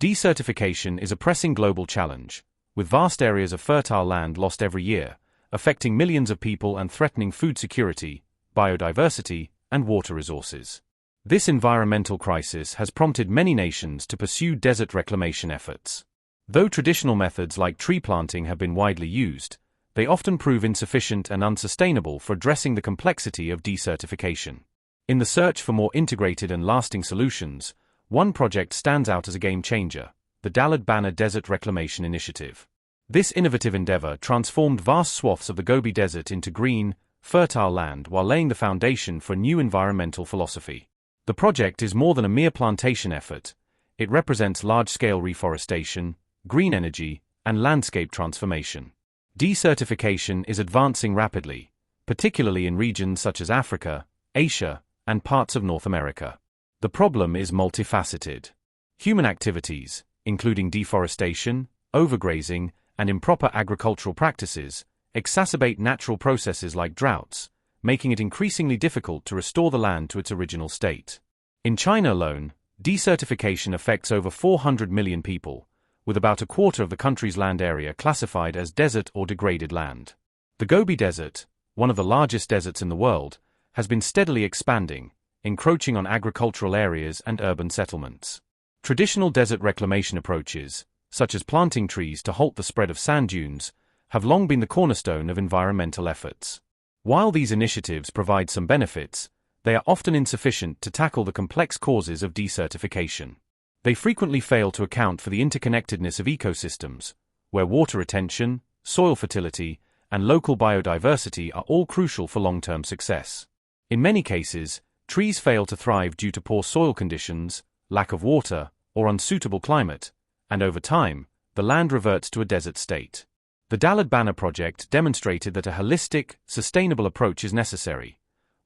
Desertification is a pressing global challenge, with vast areas of fertile land lost every year, affecting millions of people and threatening food security, biodiversity, and water resources. This environmental crisis has prompted many nations to pursue desert reclamation efforts. Though traditional methods like tree planting have been widely used, they often prove insufficient and unsustainable for addressing the complexity of desertification. In the search for more integrated and lasting solutions, one project stands out as a game-changer: the Dalad Desert Reclamation Initiative. This innovative endeavor transformed vast swaths of the Gobi Desert into green, fertile land while laying the foundation for a new environmental philosophy. The project is more than a mere plantation effort. It represents large-scale reforestation, green energy, and landscape transformation. Desertification is advancing rapidly, particularly in regions such as Africa, Asia, and parts of North America. The problem is multifaceted. Human activities, including deforestation, overgrazing, and improper agricultural practices, exacerbate natural processes like droughts, making it increasingly difficult to restore the land to its original state. In China alone, desertification affects over 400 million people, with about a quarter of the country's land area classified as desert or degraded land. The Gobi Desert, one of the largest deserts in the world, has been steadily expanding, encroaching on agricultural areas and urban settlements. Traditional desert reclamation approaches, such as planting trees to halt the spread of sand dunes, have long been the cornerstone of environmental efforts. While these initiatives provide some benefits, they are often insufficient to tackle the complex causes of desertification. They frequently fail to account for the interconnectedness of ecosystems, where water retention, soil fertility, and local biodiversity are all crucial for long-term success. In many cases, trees fail to thrive due to poor soil conditions, lack of water, or unsuitable climate, and over time, the land reverts to a desert state. The Dalad project demonstrated that a holistic, sustainable approach is necessary,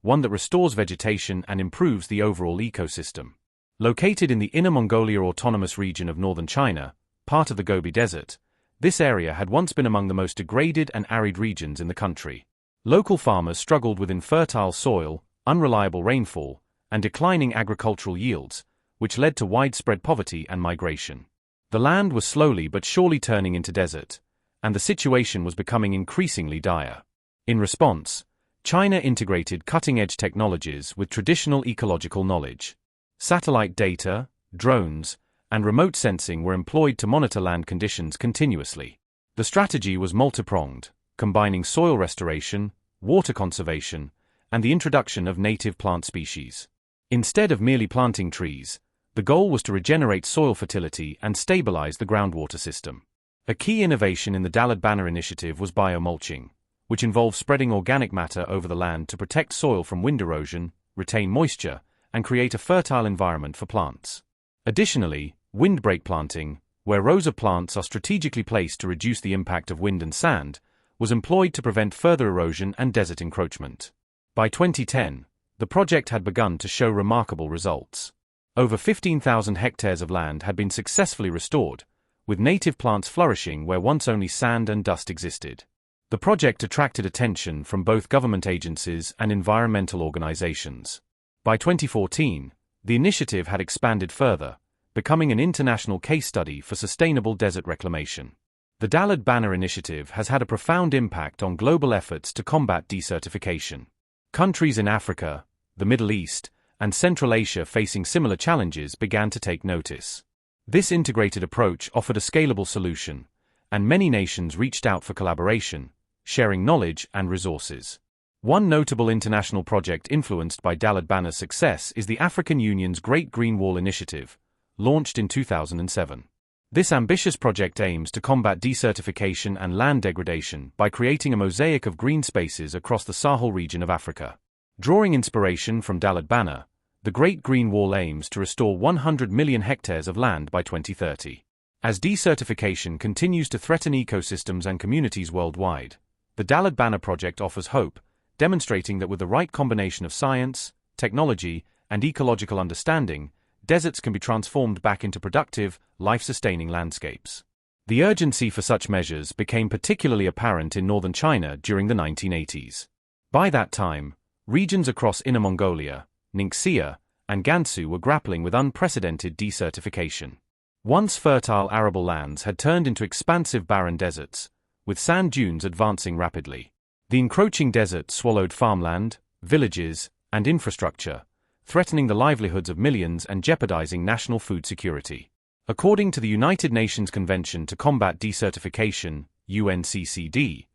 one that restores vegetation and improves the overall ecosystem. Located in the Inner Mongolia Autonomous Region of northern China, part of the Gobi Desert, this area had once been among the most degraded and arid regions in the country. Local farmers struggled with infertile soil, unreliable rainfall, and declining agricultural yields, which led to widespread poverty and migration. The land was slowly but surely turning into desert, and the situation was becoming increasingly dire. In response, China integrated cutting-edge technologies with traditional ecological knowledge. Satellite data, drones, and remote sensing were employed to monitor land conditions continuously. The strategy was multi-pronged, combining soil restoration, water conservation, and the introduction of native plant species. Instead of merely planting trees, the goal was to regenerate soil fertility and stabilize the groundwater system. A key innovation in the Dalad initiative was biomulching, which involves spreading organic matter over the land to protect soil from wind erosion, retain moisture, and create a fertile environment for plants. Additionally, windbreak planting, where rows of plants are strategically placed to reduce the impact of wind and sand, was employed to prevent further erosion and desert encroachment. By 2010, the project had begun to show remarkable results. Over 15,000 hectares of land had been successfully restored, with native plants flourishing where once only sand and dust existed. The project attracted attention from both government agencies and environmental organizations. By 2014, the initiative had expanded further, becoming an international case study for sustainable desert reclamation. The Dalad initiative has had a profound impact on global efforts to combat desertification. Countries in Africa, the Middle East, and Central Asia facing similar challenges began to take notice. This integrated approach offered a scalable solution, and many nations reached out for collaboration, sharing knowledge and resources. One notable international project influenced by Dalad success is the African Union's Great Green Wall Initiative, launched in 2007. This ambitious project aims to combat desertification and land degradation by creating a mosaic of green spaces across the Sahel region of Africa. Drawing inspiration from Dalad the Great Green Wall aims to restore 100 million hectares of land by 2030. As desertification continues to threaten ecosystems and communities worldwide, the Dalad project offers hope, demonstrating that with the right combination of science, technology, and ecological understanding, deserts can be transformed back into productive, life-sustaining landscapes. The urgency for such measures became particularly apparent in northern China during the 1980s. By that time, regions across Inner Mongolia, Ningxia, and Gansu were grappling with unprecedented desertification. Once fertile arable lands had turned into expansive barren deserts, with sand dunes advancing rapidly. The encroaching desert swallowed farmland, villages, and infrastructure, threatening the livelihoods of millions and jeopardizing national food security. According to the United Nations Convention to Combat Desertification, UNCCD,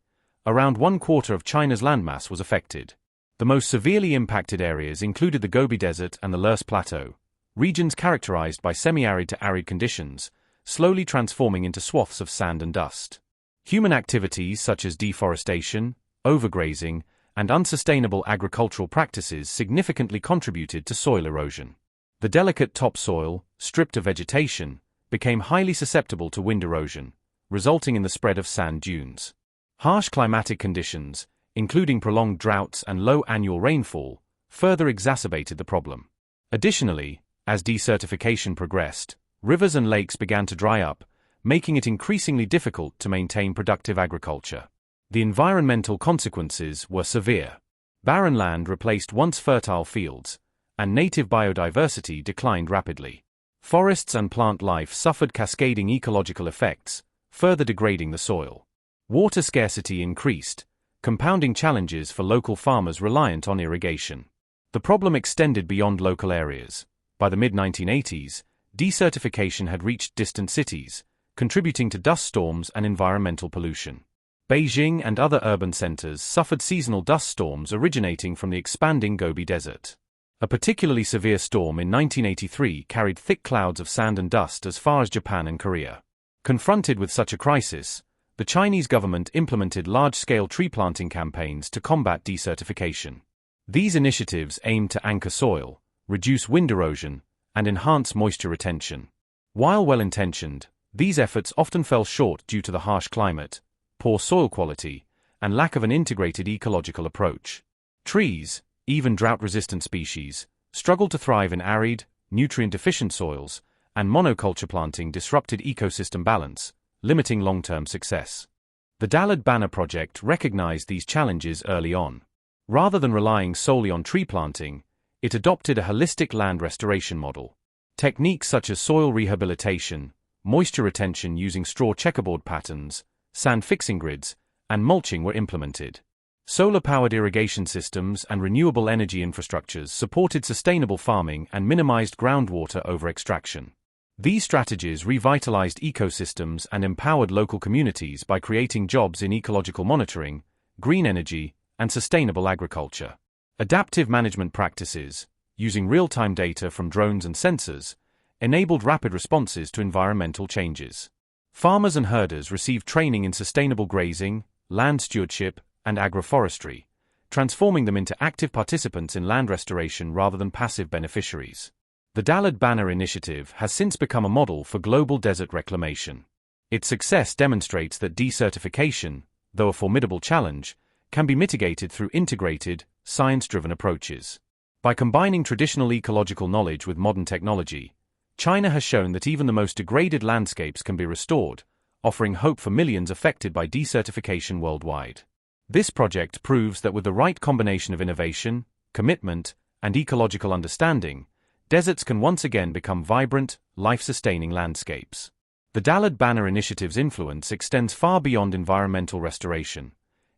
around 1/4 of China's landmass was affected. The most severely impacted areas included the Gobi Desert and the Lurs Plateau, regions characterized by semi-arid to arid conditions, slowly transforming into swaths of sand and dust. Human activities such as deforestation, overgrazing, and unsustainable agricultural practices significantly contributed to soil erosion. The delicate topsoil, stripped of vegetation, became highly susceptible to wind erosion, resulting in the spread of sand dunes. Harsh climatic conditions, including prolonged droughts and low annual rainfall, further exacerbated the problem. Additionally, as desertification progressed, rivers and lakes began to dry up, making it increasingly difficult to maintain productive agriculture. The environmental consequences were severe. Barren land replaced once fertile fields, and native biodiversity declined rapidly. Forests and plant life suffered cascading ecological effects, further degrading the soil. Water scarcity increased, compounding challenges for local farmers reliant on irrigation. The problem extended beyond local areas. By the mid-1980s, desertification had reached distant cities, contributing to dust storms and environmental pollution. Beijing and other urban centers suffered seasonal dust storms originating from the expanding Gobi Desert. A particularly severe storm in 1983 carried thick clouds of sand and dust as far as Japan and Korea. Confronted with such a crisis, the Chinese government implemented large-scale tree planting campaigns to combat desertification. These initiatives aimed to anchor soil, reduce wind erosion, and enhance moisture retention. While well-intentioned, these efforts often fell short due to the harsh climate, poor soil quality, and lack of an integrated ecological approach. Trees, even drought-resistant species, struggled to thrive in arid, nutrient-deficient soils, and monoculture planting disrupted ecosystem balance, limiting long-term success. The Dalad Banner project recognized these challenges early on. Rather than relying solely on tree planting, it adopted a holistic land restoration model. Techniques such as soil rehabilitation, moisture retention using straw checkerboard patterns, sand fixing grids, and mulching were implemented. Solar-powered irrigation systems and renewable energy infrastructures supported sustainable farming and minimized groundwater over-extraction. These strategies revitalized ecosystems and empowered local communities by creating jobs in ecological monitoring, green energy, and sustainable agriculture. Adaptive management practices, using real-time data from drones and sensors, enabled rapid responses to environmental changes. Farmers and herders received training in sustainable grazing, land stewardship, and agroforestry, transforming them into active participants in land restoration rather than passive beneficiaries. The Dalad Banner initiative has since become a model for global desert reclamation. Its success demonstrates that desertification, though a formidable challenge, can be mitigated through integrated, science-driven approaches. By combining traditional ecological knowledge with modern technology, China has shown that even the most degraded landscapes can be restored, offering hope for millions affected by desertification worldwide. This project proves that with the right combination of innovation, commitment, and ecological understanding, deserts can once again become vibrant, life-sustaining landscapes. The Dalad Banner initiative's influence extends far beyond environmental restoration.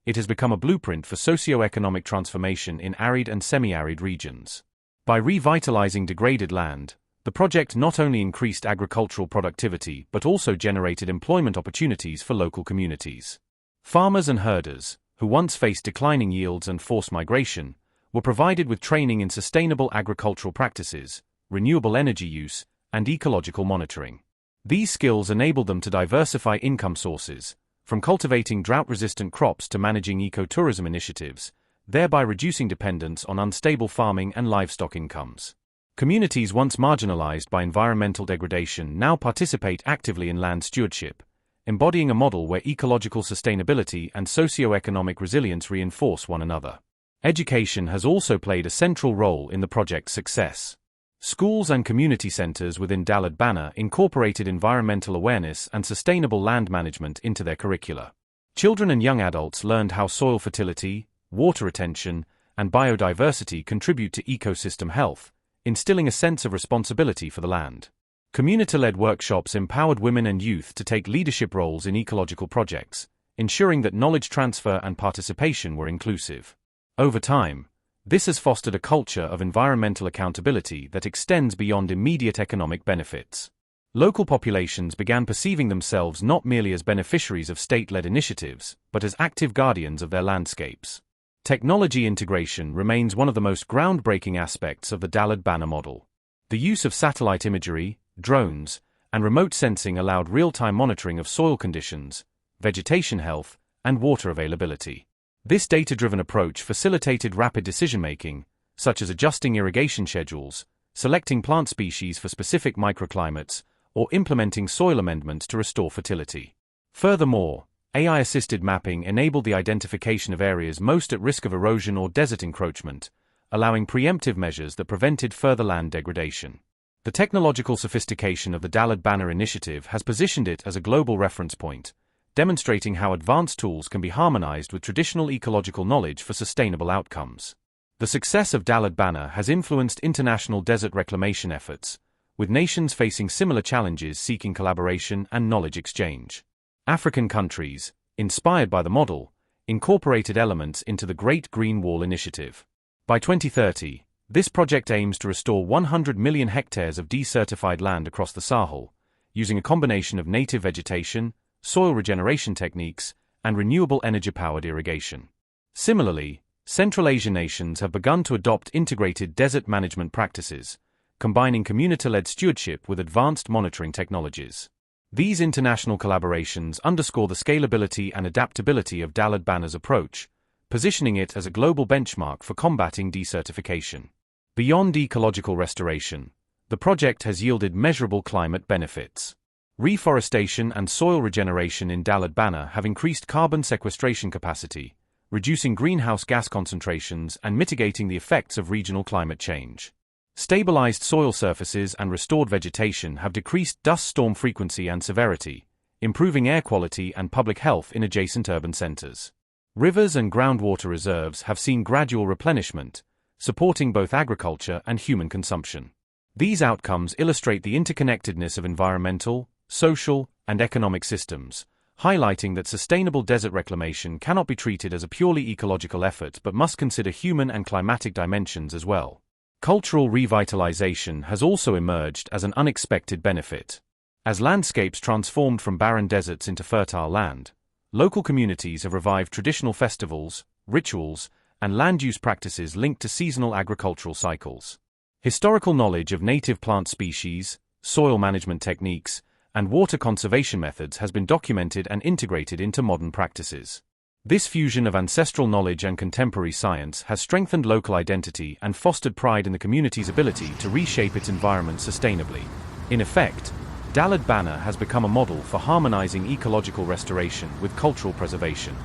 It has become a blueprint for socio-economic transformation in arid and semi-arid regions. By revitalizing degraded land, the project not only increased agricultural productivity but also generated employment opportunities for local communities. Farmers and herders, who once faced declining yields and forced migration, were provided with training in sustainable agricultural practices, renewable energy use, and ecological monitoring. These skills enabled them to diversify income sources, from cultivating drought-resistant crops to managing ecotourism initiatives, thereby reducing dependence on unstable farming and livestock incomes. Communities once marginalized by environmental degradation now participate actively in land stewardship, embodying a model where ecological sustainability and socio-economic resilience reinforce one another. Education has also played a central role in the project's success. Schools and community centers within Dalad Banner incorporated environmental awareness and sustainable land management into their curricula. Children and young adults learned how soil fertility, water retention, and biodiversity contribute to ecosystem health, instilling a sense of responsibility for the land. Community-led workshops empowered women and youth to take leadership roles in ecological projects, ensuring that knowledge transfer and participation were inclusive. Over time, this has fostered a culture of environmental accountability that extends beyond immediate economic benefits. Local populations began perceiving themselves not merely as beneficiaries of state-led initiatives, but as active guardians of their landscapes. Technology integration remains one of the most groundbreaking aspects of the Dalad-Banner model. The use of satellite imagery, drones, and remote sensing allowed real-time monitoring of soil conditions, vegetation health, and water availability. This data-driven approach facilitated rapid decision-making, such as adjusting irrigation schedules, selecting plant species for specific microclimates, or implementing soil amendments to restore fertility. Furthermore, AI-assisted mapping enabled the identification of areas most at risk of erosion or desert encroachment, allowing preemptive measures that prevented further land degradation. The technological sophistication of the Dalad-Banner initiative has positioned it as a global reference point, demonstrating how advanced tools can be harmonized with traditional ecological knowledge for sustainable outcomes. The success of Dalad-Banner has influenced international desert reclamation efforts, with nations facing similar challenges seeking collaboration and knowledge exchange. African countries, inspired by the model, incorporated elements into the Great Green Wall Initiative. By 2030, this project aims to restore 100 million hectares of desertified land across the Sahel, using a combination of native vegetation, soil regeneration techniques, and renewable energy-powered irrigation. Similarly, Central Asian nations have begun to adopt integrated desert management practices, combining community-led stewardship with advanced monitoring technologies. These international collaborations underscore the scalability and adaptability of Dalad-Banner's approach, positioning it as a global benchmark for combating desertification. Beyond ecological restoration, the project has yielded measurable climate benefits. Reforestation and soil regeneration in Dalad-Banner have increased carbon sequestration capacity, reducing greenhouse gas concentrations and mitigating the effects of regional climate change. Stabilized soil surfaces and restored vegetation have decreased dust storm frequency and severity, improving air quality and public health in adjacent urban centers. Rivers and groundwater reserves have seen gradual replenishment, supporting both agriculture and human consumption. These outcomes illustrate the interconnectedness of environmental, social, and economic systems, highlighting that sustainable desert reclamation cannot be treated as a purely ecological effort but must consider human and climatic dimensions as well. Cultural revitalization has also emerged as an unexpected benefit. As landscapes transformed from barren deserts into fertile land, local communities have revived traditional festivals, rituals, and land use practices linked to seasonal agricultural cycles. Historical knowledge of native plant species, soil management techniques, and water conservation methods has been documented and integrated into modern practices. This fusion of ancestral knowledge and contemporary science has strengthened local identity and fostered pride in the community's ability to reshape its environment sustainably. In effect, Dalad-Banner has become a model for harmonizing ecological restoration with cultural preservation.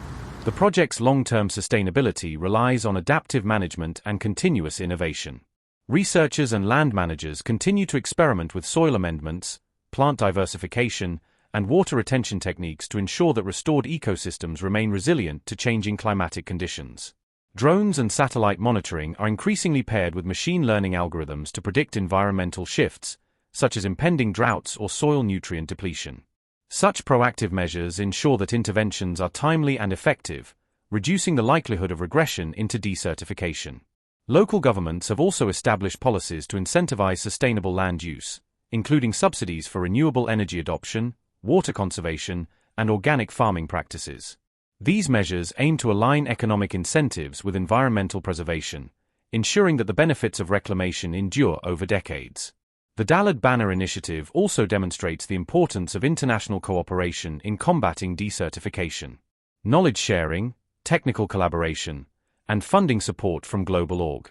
The project's long-term sustainability relies on adaptive management and continuous innovation. Researchers and land managers continue to experiment with soil amendments, plant diversification, and water retention techniques to ensure that restored ecosystems remain resilient to changing climatic conditions. Drones and satellite monitoring are increasingly paired with machine learning algorithms to predict environmental shifts, such as impending droughts or soil nutrient depletion. Such proactive measures ensure that interventions are timely and effective, reducing the likelihood of regression into desertification. Local governments have also established policies to incentivize sustainable land use, including subsidies for renewable energy adoption, water conservation, and organic farming practices. These measures aim to align economic incentives with environmental preservation, ensuring that the benefits of reclamation endure over decades. The Dalad-Banner initiative also demonstrates the importance of international cooperation in combating desertification. Knowledge sharing, technical collaboration, and funding support from global org.